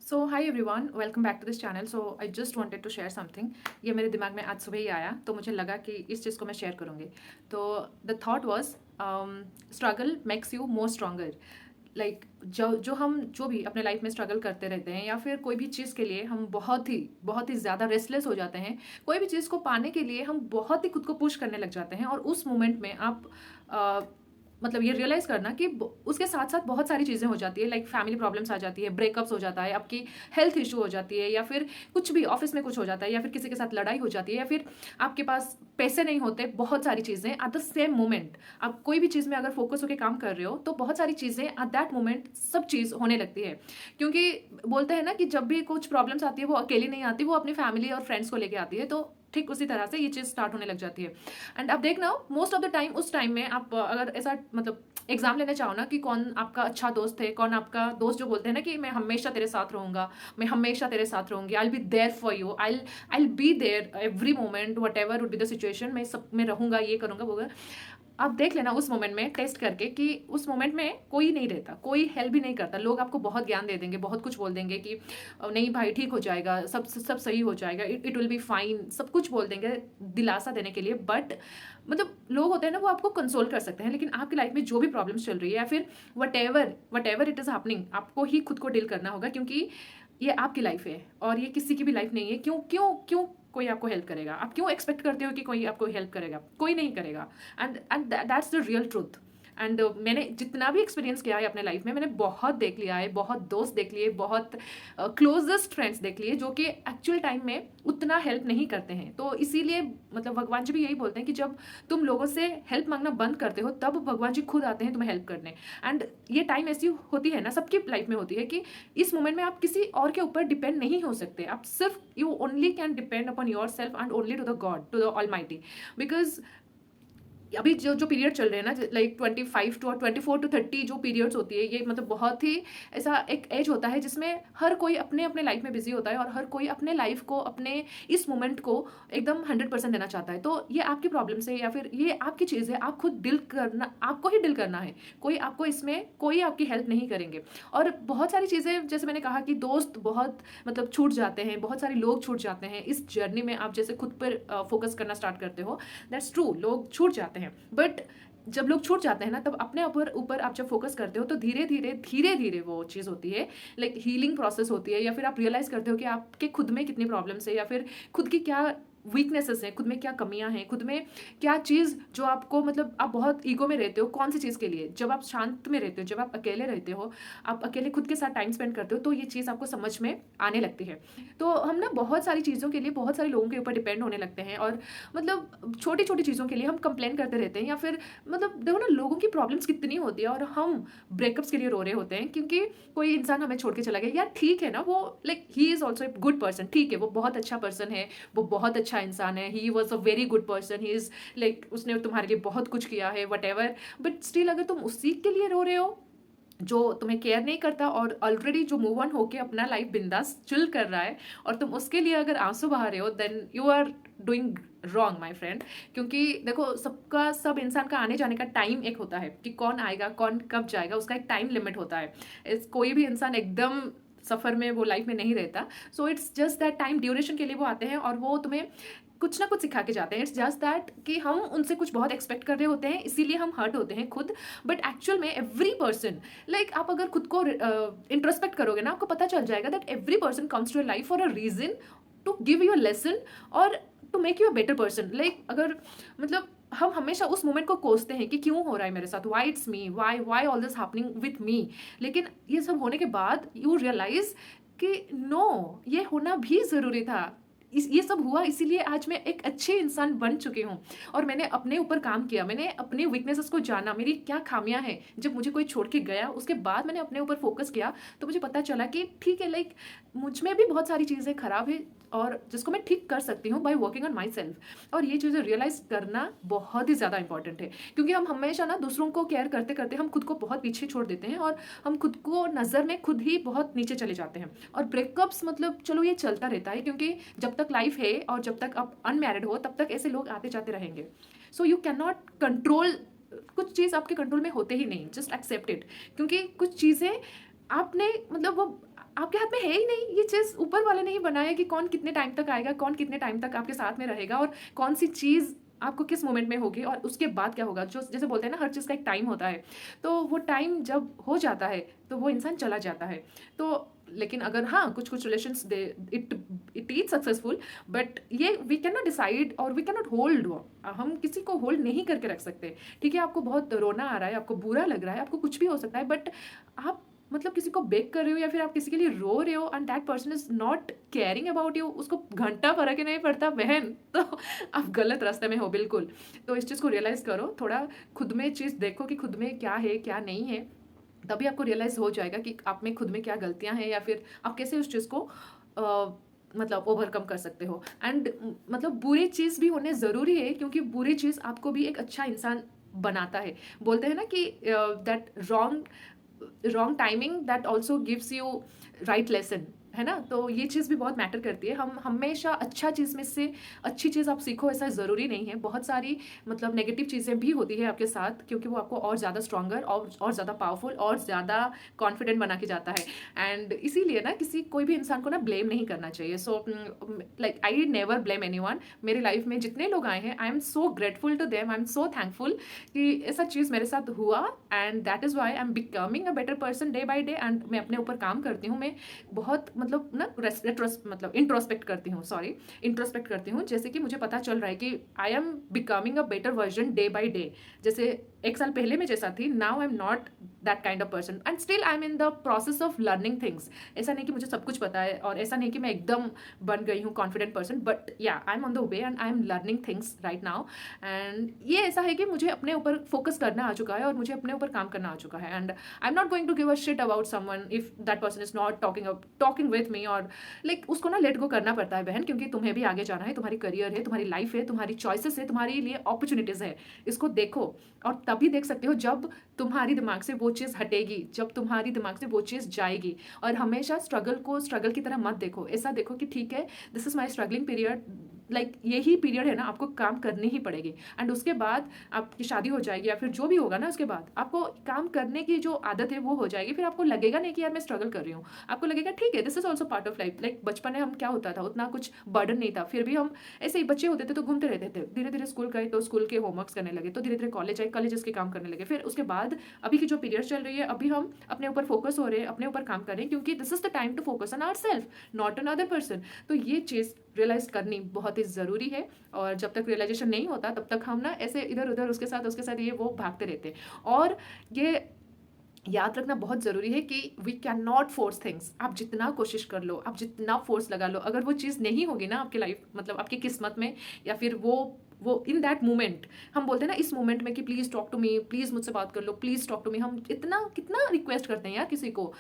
So hi everyone, welcome back to this channel. So I just wanted to share something. ये मेरे दिमाग में आज सुबह ही आया तो मुझे लगा कि इस चीज़ को मैं शेयर करूँगी। तो the thought was struggle makes you more stronger. Like जो भी अपने लाइफ में स्ट्रगल करते रहते हैं या फिर कोई भी चीज़ के लिए हम बहुत ही ज़्यादा रेस्टलेस हो जाते हैं। कोई भी चीज़ को पाने के लिए हम बहुत ही खुद को पुश करने लग जाते हैं और उस मोमेंट में आप मतलब ये रियलाइज़ करना कि उसके साथ साथ बहुत सारी चीज़ें हो जाती है। लाइक फैमिली प्रॉब्लम्स आ जाती है, ब्रेकअप्स हो जाता है, आपकी हेल्थ इशू हो जाती है, या फिर कुछ भी ऑफिस में कुछ हो जाता है, या फिर किसी के साथ लड़ाई हो जाती है, या फिर आपके पास पैसे नहीं होते। बहुत सारी चीज़ें एट द सेम मोमेंट, आप कोई भी चीज़ में अगर फोकस होकर काम कर रहे हो तो बहुत सारी चीज़ें एट दैट मोमेंट सब चीज़ होने लगती है। क्योंकि बोलते हैं ना कि जब भी कुछ प्रॉब्लम्स आती है वो अकेली नहीं आती, वो अपनी फैमिली और फ्रेंड्स को लेके आती है। तो ठीक उसी तरह से ये चीज़ स्टार्ट होने लग जाती है। एंड अब देखना, मोस्ट ऑफ द टाइम उस टाइम में आप अगर ऐसा मतलब एग्जाम लेने चाहो ना कि कौन आपका अच्छा दोस्त है, कौन आपका दोस्त जो बोलते हैं ना कि मैं हमेशा तेरे साथ रहूंगा, मैं हमेशा तेरे साथ रहूंगी, I will be there for you, I will be there every moment, whatever would be the situation, मैं सब में रहूंगा, ये करूंगा वो। आप देख लेना उस मोमेंट में टेस्ट करके कि उस मोमेंट में कोई नहीं रहता, कोई हेल्प भी नहीं करता। लोग आपको बहुत ज्ञान दे देंगे, बहुत कुछ बोल देंगे कि नहीं भाई ठीक हो जाएगा, सब सब सही हो जाएगा, इट विल बी फाइन, सब कुछ बोल देंगे दिलासा देने के लिए। बट मतलब लोग होते हैं ना, वो आपको कंसोल कर सकते हैं, लेकिन आपकी लाइफ में जो भी प्रॉब्लम्स चल रही है या फिर what ever it is happening, आपको ही खुद को डील करना होगा। क्योंकि ये आपकी लाइफ है और ये किसी की भी लाइफ नहीं है। क्यों क्यों क्यों कोई आपको हेल्प करेगा? आप क्यों एक्सपेक्ट करते हो कि कोई आपको हेल्प करेगा? कोई नहीं करेगा। And that's the real truth. And मैंने जितना भी एक्सपीरियंस किया है अपने लाइफ में, मैंने बहुत देख लिया है, बहुत दोस्त देख लिए, बहुत क्लोजेस्ट फ्रेंड्स देख लिए जो कि एक्चुअल टाइम में उतना हेल्प नहीं करते हैं। तो इसीलिए मतलब भगवान जी भी यही बोलते हैं कि जब तुम लोगों से हेल्प मांगना बंद करते हो तब भगवान जी खुद आते हैं तुम्हें हेल्प करने। एंड ये टाइम ऐसी होती है ना, सबकी लाइफ में होती है कि इस मोमेंट में आप किसी और के ऊपर डिपेंड नहीं हो सकते। आप सिर्फ you only can depend upon yourself and only to the God, to the almighty. Because अभी जो जो पीरियड चल रहे हैं ना, लाइक 25 टू 24 to 30 जो पीरियड्स होती है, ये मतलब बहुत ही ऐसा एक एज होता है जिसमें हर कोई अपने अपने लाइफ में बिजी होता है और हर कोई अपने लाइफ को, अपने इस मोमेंट को एकदम 100% देना चाहता है। तो ये आपकी प्रॉब्लम से या फिर ये आपकी चीज़ है, आप खुद डील करना, आपको ही डील करना है। कोई आपको इसमें कोई आपकी हेल्प नहीं करेंगे। और बहुत सारी चीज़ें, जैसे मैंने कहा कि दोस्त बहुत मतलब छूट जाते हैं, बहुत सारे लोग छूट जाते हैं इस जर्नी में। आप जैसे खुद पर फोकस करना स्टार्ट करते हो, दैट्स ट्रू, लोग छूट जाते हैं। बट जब लोग छूट जाते हैं ना, तब अपने ऊपर ऊपर आप जब फोकस करते हो तो धीरे धीरे वो चीज़ होती है, लाइक हीलिंग प्रोसेस होती है। या फिर आप रियलाइज करते हो कि आपके खुद में कितनी प्रॉब्लम्स है, या फिर खुद की क्या वीकनेसेस हैं, खुद में क्या कमियां हैं, खुद में क्या चीज़ जो आपको मतलब आप बहुत ईगो में रहते हो कौन सी चीज़ के लिए। जब आप शांत में रहते हो, जब आप अकेले रहते हो, आप अकेले खुद के साथ टाइम स्पेंड करते हो, तो ये चीज़ आपको समझ में आने लगती है। तो हम ना बहुत सारी चीज़ों के लिए बहुत सारे लोगों के ऊपर डिपेंड होने लगते हैं और मतलब छोटी छोटी चीज़ों के लिए हम कंप्लेन करते रहते हैं। या फिर मतलब देखो ना, लोगों की प्रॉब्लम्स कितनी होती है और हम ब्रेकअप्स के लिए रो रहे होते हैं क्योंकि कोई इंसान हमें छोड़ के चला गया। यार ठीक है ना, वो like he is also a good person, ठीक है, वो बहुत अच्छा पर्सन है, वो बहुत अच्छा इंसान है, he was a very good person, he is like उसने तुम्हारे लिए बहुत कुछ किया है, वट एवर। बट स्टिल अगर तुम उसी के लिए रो रहे हो जो तुम्हें केयर नहीं करता और ऑलरेडी जो मूव ऑन होके अपना लाइफ बिंदास चिल कर रहा है, और तुम उसके लिए अगर आंसू बहा रहे हो, then you are doing wrong my friend. क्योंकि देखो, सबका सब इंसान का आने जाने का टाइम एक होता है कि कौन आएगा कौन कब जाएगा, उसका एक टाइम लिमिट होता है। कोई भी इंसान एकदम सफ़र में वो लाइफ में नहीं रहता। So it's just that time duration के लिए वो आते हैं और वो तुम्हें कुछ ना कुछ सिखा के जाते हैं। इट्स जस्ट दैट कि हम उनसे कुछ बहुत एक्सपेक्ट कर रहे होते हैं, इसीलिए हम हर्ट होते हैं खुद। बट एक्चुअल में एवरी पर्सन, लाइक आप अगर खुद को इंट्रोस्पेक्ट करोगे ना, आपको पता चल जाएगा that every person comes to your life for a reason, to give you a lesson और to make you a better person. Like अगर मतलब हम हमेशा उस मोमेंट को कोसते हैं कि क्यों हो रहा है मेरे साथ, why it's me, why all this happening with me. लेकिन ये सब होने के बाद यू रियलाइज कि नो, ये होना भी ज़रूरी था। ये सब हुआ इसीलिए आज मैं एक अच्छे इंसान बन चुकी हूँ। और मैंने अपने ऊपर काम किया, मैंने अपने वीकनेसेस को जाना, मेरी क्या खामियां हैं। जब मुझे कोई छोड़ के गया, उसके बाद मैंने अपने ऊपर फोकस किया तो मुझे पता चला कि ठीक है, लाइक मुझ में भी बहुत सारी चीज़ें खराब है और जिसको मैं ठीक कर सकती हूँ by working on my self. और ये चीज़ें रियलाइज करना बहुत ही ज़्यादा इंपॉर्टेंट है, क्योंकि हम हमेशा ना दूसरों को केयर करते करते हम खुद को बहुत पीछे छोड़ देते हैं और हम खुद को नज़र में खुद ही बहुत नीचे चले जाते हैं। और ब्रेकअप्स मतलब चलो ये चलता रहता है, क्योंकि जब तक लाइफ है और जब तक आप अनमैरिड हो तब तक ऐसे लोग आते जाते रहेंगे। So you can not control, कुछ चीज़ आपके कंट्रोल में होते ही नहीं, जस्ट एक्सेप्ट इट। क्योंकि कुछ चीज़ें आपने मतलब वो आपके हाथ में है ही नहीं। ये चीज़ ऊपर वाले ने ही बनाया कि कौन कितने टाइम तक आएगा, कौन कितने टाइम तक आपके साथ में रहेगा और कौन सी चीज़ आपको किस मोमेंट में होगी और उसके बाद क्या होगा। जो जैसे बोलते हैं ना, हर चीज़ का एक टाइम होता है, तो वो टाइम जब हो जाता है तो वो इंसान चला जाता है। तो लेकिन अगर हाँ, कुछ कुछ relations they it it is successful, but ये वी कैन नॉट डिसाइड और वी कैन नॉट होल्ड। हम किसी को होल्ड नहीं करके रख सकते। ठीक है, आपको बहुत रोना आ रहा है, आपको बुरा लग रहा है, आपको कुछ भी हो सकता है, बट आप मतलब किसी को बेक कर रहे हो या फिर आप किसी के लिए रो रहे हो and that person is not caring about you, उसको घंटा फर्क ही नहीं पड़ता बहन, तो आप गलत रास्ते में हो बिल्कुल। तो इस चीज़ को रियलाइज करो, थोड़ा खुद में चीज़ देखो कि खुद में क्या है क्या नहीं है, तभी आपको रियलाइज हो जाएगा कि आप में खुद में क्या गलतियां हैं या फिर आप कैसे उस चीज़ को मतलब ओवरकम कर सकते हो। एंड मतलब बुरी चीज़ भी होने ज़रूरी है, क्योंकि बुरी चीज़ आपको भी एक अच्छा इंसान बनाता है। बोलते हैं ना कि that wrong timing that also gives you right lesson, है ना। तो ये चीज़ भी बहुत मैटर करती है। हम हमेशा अच्छा चीज़ में से अच्छी चीज़ आप सीखो ऐसा ज़रूरी नहीं है। बहुत सारी मतलब नेगेटिव चीज़ें भी होती है आपके साथ, क्योंकि वो आपको और ज़्यादा स्ट्रॉन्गर और ज़्यादा पावरफुल और ज़्यादा कॉन्फिडेंट बना के जाता है। एंड इसीलिए ना कोई भी इंसान को ना ब्लेम नहीं करना चाहिए। So like I never blame anyone. मेरी लाइफ में जितने लोग आए हैं, I am so grateful to them, I am so thankful कि ऐसा चीज़ मेरे साथ हुआ and that is why I am becoming a better person day by day. And मैं अपने ऊपर काम करती हूँ, मैं बहुत मतलब ना मतलब इंट्रोस्पेक्ट करती हूँ, सॉरी इंट्रोस्पेक्ट करती हूँ। जैसे कि मुझे पता चल रहा है कि आई am becoming a better version day by day. जैसे एक साल पहले मैं जैसा थी, now I am not that kind of person and still I am in the process of learning things. ऐसा नहीं कि मुझे सब कुछ पता है और ऐसा नहीं कि मैं एकदम बन गई हूँ कॉन्फिडेंट पर्सन, बट या I am on the way and I am learning things right now. And ये ऐसा है कि मुझे अपने ऊपर फोकस करना आ चुका है और मुझे अपने ऊपर काम करना आ चुका है। And I am not going to give a shit about someone if that person is not talking with me, और लाइक उसको ना लेट गो करना पड़ता है बहन, क्योंकि तुम्हें भी आगे जाना है, तुम्हारी करियर है, तुम्हारी लाइफ है, तुम्हारी चॉइसेस है, तुम्हारे लिए अपॉर्चुनिटीज है। इसको देखो और तभी देख सकते हो जब तुम्हारी दिमाग से वो चीज़ हटेगी, जब तुम्हारी दिमाग से वो चीज़ जाएगी। और हमेशा स्ट्रगल को स्ट्रगल की तरह मत देखो, ऐसा देखो कि ठीक है this is my struggling period, like यही पीरियड है ना, आपको काम करनी ही पड़ेगी। एंड उसके बाद आपकी शादी हो जाएगी या फिर जो भी होगा ना, उसके बाद आपको काम करने की जो आदत है वो हो जाएगी। फिर आपको लगेगा नहीं कि यार मैं स्ट्रगल कर रही हूँ, आपको लगेगा ठीक है this is also part of life. Like बचपन में हम क्या होता था, उतना कुछ बर्डन नहीं था, फिर भी हम ऐसे ही बच्चे होते थे तो घूमते रहते थे। धीरे धीरे स्कूल गए तो स्कूल के होमवर्क्स करने लगे, तो धीरे धीरे कॉलेज आए, कॉलेजेस के काम करने लगे। फिर उसके बाद अभी की जो पीरियड चल रही है, अभी हम अपने ऊपर फोकस हो रहे हैं, अपने ऊपर काम कर रहे हैं, क्योंकि this is the time to focus on our self, not another person. तो ये चीज़ रियलाइज करनी बहुत ही ज़रूरी है। और जब तक रियलाइजेशन नहीं होता तब तक हम ना ऐसे इधर उधर उसके साथ ये वो भागते रहते हैं। और ये याद रखना बहुत ज़रूरी है कि we can not force things. आप जितना कोशिश कर लो, आप जितना फोर्स लगा लो, अगर वो चीज़ नहीं होगी ना आपकी लाइफ मतलब आपकी किस्मत में, या फिर वो इन दैट मोमेंट, हम बोलते हैं ना इस मोमेंट में कि please talk to me, please मुझसे बात कर लो, प्लीज़ टॉक टू मी। हम इतना कितना रिक्वेस्ट करते हैं यार किसी को,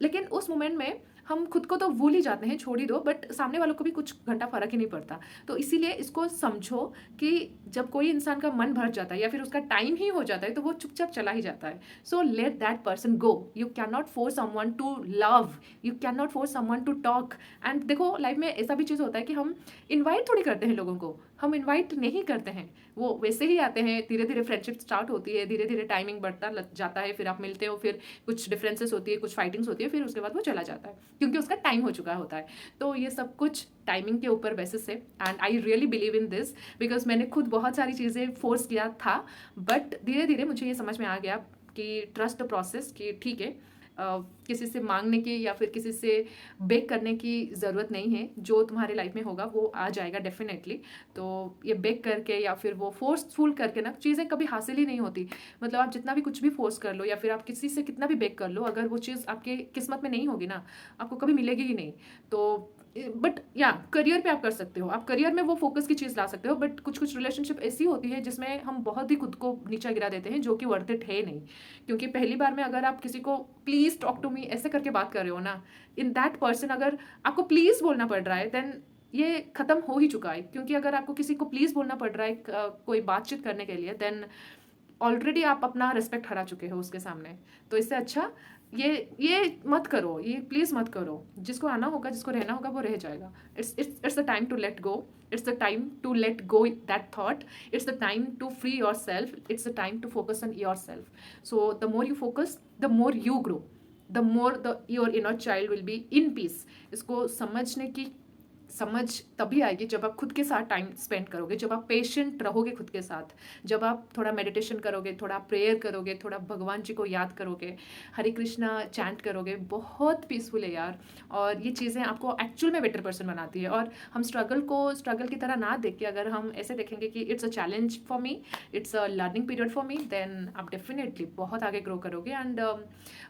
लेकिन उस मोमेंट में हम खुद को तो भूल ही जाते हैं, छोड़ ही दो, बट सामने वालों को भी कुछ घंटा फर्क ही नहीं पड़ता। तो इसीलिए इसको समझो कि जब कोई इंसान का मन भर जाता है या फिर उसका टाइम ही हो जाता है तो वो चुपचाप चला ही जाता है। So let that person go. You can not force someone to love, you can not force someone to talk. And देखो लाइफ में ऐसा भी चीज़ होता है कि हम इन्वाइट थोड़ी करते हैं लोगों को, हम इन्वाइट नहीं करते हैं, वो वैसे ही आते हैं। धीरे धीरे फ्रेंडशिप स्टार्ट होती है, धीरे धीरे टाइमिंग बढ़ता जाता है, फिर आप मिलते हो, फिर कुछ डिफरेंसेस होती है, कुछ फाइटिंग्स होती है, फिर उसके बाद वो चला जाता है क्योंकि उसका टाइम हो चुका होता है। तो ये सब कुछ टाइमिंग के ऊपर बेसिस है। And I really believe in this because मैंने खुद बहुत सारी चीज़ें फोर्स किया था, बट धीरे धीरे मुझे ये समझ में आ गया कि ट्रस्ट द प्रोसेस, कि ठीक है किसी से मांगने की या फिर किसी से बेक करने की ज़रूरत नहीं है। जो तुम्हारे लाइफ में होगा वो आ जाएगा डेफिनेटली। तो ये बेक करके या फिर वो फोर्सफुल करके ना चीज़ें कभी हासिल ही नहीं होती। मतलब आप जितना भी कुछ भी फोर्स कर लो या फिर आप किसी से कितना भी बेक कर लो, अगर वो चीज़ आपके किस्मत में नहीं होगी ना, आपको कभी मिलेगी ही नहीं। तो बट या करियर पे आप कर सकते हो, आप करियर में वो फोकस की चीज़ ला सकते हो। बट कुछ कुछ रिलेशनशिप ऐसी होती है जिसमें हम बहुत ही खुद को नीचा गिरा देते हैं, जो कि वर्थ इट है नहीं। क्योंकि पहली बार में अगर आप किसी को प्लीज़ टॉक टू मी ऐसे करके बात कर रहे हो ना, इन दैट पर्सन अगर आपको प्लीज़ बोलना पड़ रहा है, देन ये ख़त्म हो ही चुका है। क्योंकि अगर आपको किसी को प्लीज़ बोलना पड़ रहा है कोई बातचीत करने के लिए, देन ऑलरेडी आप अपना रिस्पेक्ट हरा चुके हो उसके सामने। तो इससे अच्छा ये मत करो, ये प्लीज़ मत करो। जिसको आना होगा, जिसको रहना होगा, वो रह जाएगा। It's the time to let go, it's the time to let go that thought, it's the time to free yourself, it's the time to focus on yourself. So the more you focus, the more you grow. The more the your inner child will be in peace. इसको समझने की समझ तभी आएगी जब आप खुद के साथ टाइम स्पेंड करोगे, जब आप पेशेंट रहोगे खुद के साथ, जब आप थोड़ा मेडिटेशन करोगे, थोड़ा प्रेयर करोगे, थोड़ा भगवान जी को याद करोगे, हरे कृष्णा चैंट करोगे। बहुत पीसफुल है यार, और ये चीज़ें आपको एक्चुअल में बेटर पर्सन बनाती है। और हम स्ट्रगल को स्ट्रगल की तरह ना देख के अगर हम ऐसे देखेंगे कि it's a challenge for me, it's a learning period for me, then आप डेफिनेटली बहुत आगे ग्रो करोगे। एंड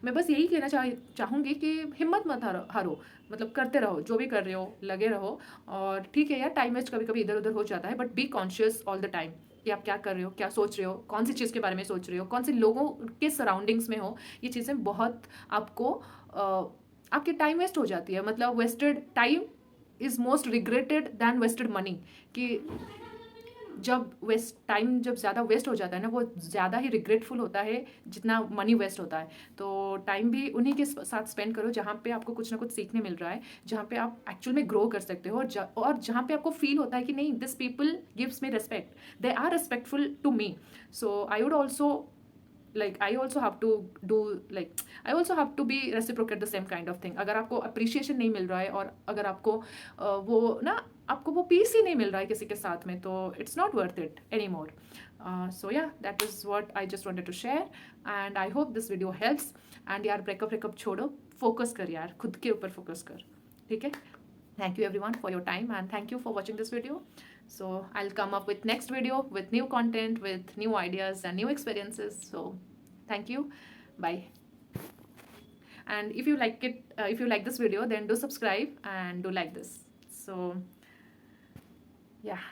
मैं बस यही कहना चाहूँगी कि हिम्मत मत हारो, मतलब करते रहो, जो भी कर रहे हो लगे रहो। और ठीक है यार, टाइम वेस्ट कभी कभी इधर उधर हो जाता है, but be conscious all the time कि आप क्या कर रहे हो, क्या सोच रहे हो, कौन सी चीज़ के बारे में सोच रहे हो, कौन से लोगों के सराउंडिंग्स में हो। ये चीज़ें बहुत आपको आपकी टाइम वेस्ट हो जाती है। मतलब wasted time is most regretted than wasted money. कि जब वेस्ट टाइम जब ज़्यादा वेस्ट हो जाता है ना, वो ज़्यादा ही रिग्रेटफुल होता है जितना मनी वेस्ट होता है। तो टाइम भी उन्हीं के साथ स्पेंड करो जहाँ पे आपको कुछ ना कुछ सीखने मिल रहा है, जहाँ पे आप एक्चुअल में ग्रो कर सकते हो, और जहाँ पे आपको फील होता है कि नहीं, this people gives me respect, they are respectful to me. So I would also I also have to do, like I also have to be reciprocate the same kind of thing। अगर आपको appreciation नहीं मिल रहा है, और अगर आपको वो ना, आपको वो पीस ही नहीं मिल रहा है किसी के साथ में, तो it's not worth it anymore. So yeah, that is what I just wanted to share, and I hope this video helps. And यार, ब्रेकअप छोड़ो, फोकस कर यार, खुद के ऊपर फोकस कर, ठीक है। Thank you everyone for your time, and thank you for watching this video. So I'll come up with next video with new content, with new ideas and new experiences. So thank you. Bye. And if you like it, if you like this video, then do subscribe and do like this. So yeah.